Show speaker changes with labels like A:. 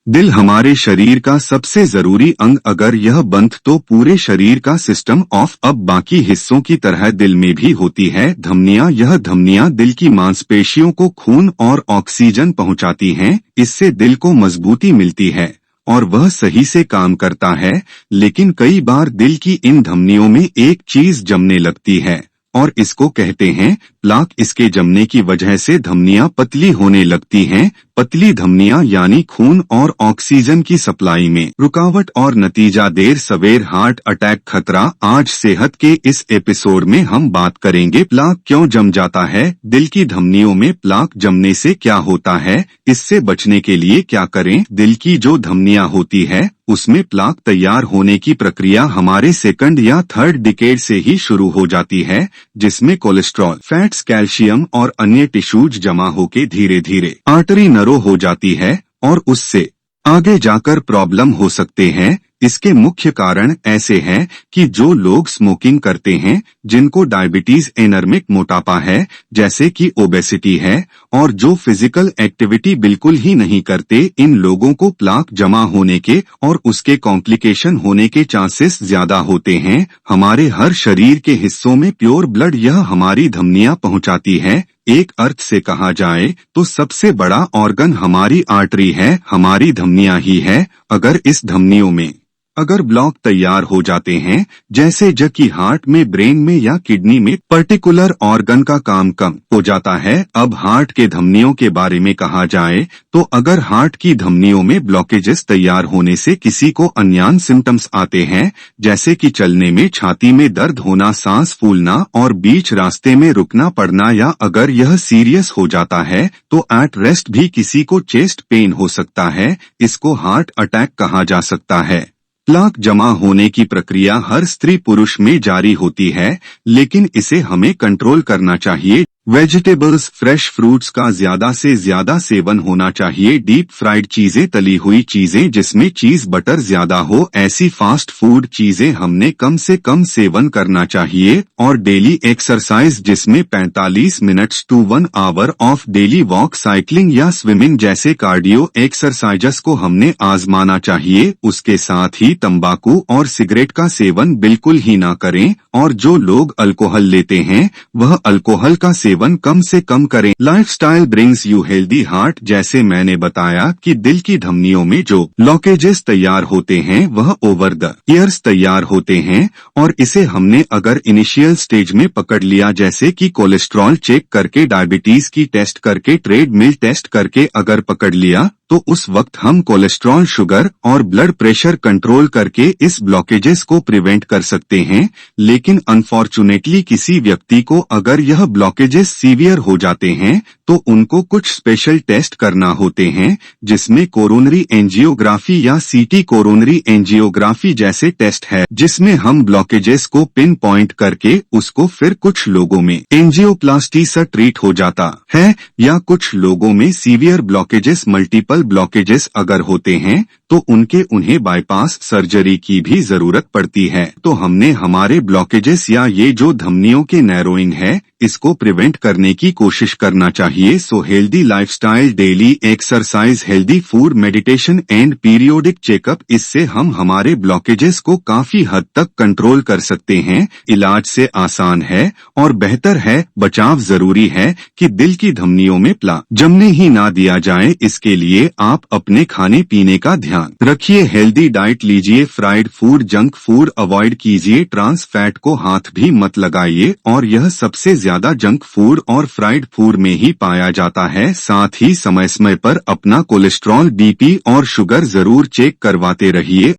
A: दिल हमारे शरीर का सबसे जरूरी अंग, अगर यह बंद तो पूरे शरीर का सिस्टम ऑफ। अब बाकी हिस्सों की तरह दिल में भी होती है धमनियां। यह धमनियां दिल की मांसपेशियों को खून और ऑक्सीजन पहुंचाती हैं, इससे दिल को मजबूती मिलती है और वह सही से काम करता है। लेकिन कई बार दिल की इन धमनियों में एक चीज जमने लगती है और इसको कहते हैं प्लाक। इसके जमने की वजह से धमनियां पतली होने लगती हैं। पतली धमनियां यानी खून और ऑक्सीजन की सप्लाई में रुकावट और नतीजा देर सवेर हार्ट अटैक खतरा। आज सेहत के इस एपिसोड में हम बात करेंगे प्लाक क्यों जम जाता है, दिल की धमनियों में प्लाक जमने से क्या होता है, इससे बचने के लिए क्या करें। दिल की जो धमनियां होती है उसमें प्लाक तैयार होने की प्रक्रिया हमारे सेकंड या थर्ड डिकेड से ही शुरू हो जाती है, जिसमें कोलेस्ट्रॉल, फैट्स, कैल्शियम और अन्य टिश्यूज जमा होकर धीरे धीरे आर्टरी नरो हो जाती है और उससे आगे जाकर प्रॉब्लम हो सकते हैं। इसके मुख्य कारण ऐसे हैं कि जो लोग स्मोकिंग करते हैं, जिनको डायबिटीज, एनर्मिक मोटापा है जैसे कि ओबेसिटी है, और जो फिजिकल एक्टिविटी बिल्कुल ही नहीं करते, इन लोगों को प्लाक जमा होने के और उसके कॉम्प्लिकेशन होने के चांसेस ज्यादा होते हैं। हमारे हर शरीर के हिस्सों में प्योर ब्लड यह हमारी धमनियां पहुंचाती है। एक अर्थ से कहा जाए तो सबसे बड़ा ऑर्गन हमारी आर्टरी है, हमारी धमनियां ही है। अगर इस धमनियों में अगर ब्लॉक तैयार हो जाते हैं, जैसे जबकि हार्ट में, ब्रेन में या किडनी में, पर्टिकुलर ऑर्गन का काम कम हो जाता है। अब हार्ट के धमनियों के बारे में कहा जाए तो अगर हार्ट की धमनियों में ब्लॉकेजेस तैयार होने से किसी को अनजान सिम्टम्स आते हैं, जैसे कि चलने में छाती में दर्द होना, सांस फूलना और बीच रास्ते में रुकना पड़ना, या अगर यह सीरियस हो जाता है तो एट रेस्ट भी किसी को चेस्ट पेन हो सकता है। इसको हार्ट अटैक कहा जा सकता है। प्लाक जमा होने की प्रक्रिया हर स्त्री पुरुष में जारी होती है, लेकिन इसे हमें कंट्रोल करना चाहिए। वेजिटेबल्स, फ्रेश फ्रूट्स का ज्यादा से ज्यादा सेवन होना चाहिए। डीप फ्राइड चीजें, तली हुई चीजें जिसमें चीज बटर ज्यादा हो, ऐसी फास्ट फूड चीजें हमने कम से कम सेवन करना चाहिए। और डेली एक्सरसाइज जिसमें 45 minutes to 1 hour of daily walk, cycling या स्विमिंग जैसे कार्डियो एक्सरसाइजेस को हमने आजमाना चाहिए। उसके साथ ही तंबाकू और सिगरेट का सेवन बिल्कुल ही ना करें, और जो लोग अल्कोहल लेते हैं वह अल्कोहल का सेवन कम से कम करें। Lifestyle brings you healthy heart. जैसे मैंने बताया कि दिल की धमनियों में जो ब्लॉकेजेस तैयार होते हैं वह ओवर द ईयर्स तैयार होते हैं, और इसे हमने अगर इनिशियल स्टेज में पकड़ लिया, जैसे कि कोलेस्ट्रॉल चेक करके, डायबिटीज की टेस्ट करके, ट्रेडमिल टेस्ट करके अगर पकड़ लिया, तो उस वक्त हम कोलेस्ट्रॉल, शुगर और ब्लड प्रेशर कंट्रोल करके इस ब्लॉकेजेस को प्रिवेंट कर सकते हैं। लेकिन अनफॉर्चुनेटली किसी व्यक्ति को अगर यह ब्लॉकेजेस सीवियर हो जाते हैं तो उनको कुछ स्पेशल टेस्ट करना होते हैं, जिसमें कोरोनरी एंजियोग्राफी या सीटी कोरोनरी एंजियोग्राफी जैसे टेस्ट है, जिसमें हम ब्लॉकेजेस को पिन पॉइंट करके उसको फिर कुछ लोगों में एंजियोप्लास्टी से ट्रीट हो जाता है, या कुछ लोगों में सीवियर ब्लॉकेजेस, मल्टीपल ब्लॉकेजेस अगर होते हैं तो उन्हें बाईपास सर्जरी की भी जरूरत पड़ती है। तो हमने हमारे ब्लॉकेजेस या ये जो धमनियों के नैरोइंग है इसको प्रिवेंट करने की कोशिश करना चाहिए। So healthy lifestyle, daily exercise, healthy food, meditation and periodic checkup, इससे हम हमारे ब्लॉकेजेस को काफी हद तक कंट्रोल कर सकते हैं। इलाज से आसान है और बेहतर है, बचाव जरूरी है कि दिल की धमनियों में प्लाक जमने ही ना दिया जाए। इसके लिए आप अपने खाने पीने का ध्यान रखिए, हेल्दी डाइट लीजिए, fried food, junk food avoid कीजिए, ट्रांस फैट को हाथ भी मत लगाइए, और यह सबसे ज्यादा जंक फूड और फ्राइड फूड में ही पाया जाता है। साथ ही समय समय पर अपना कोलेस्ट्रॉल, बीपी और शुगर जरूर चेक करवाते रहिए।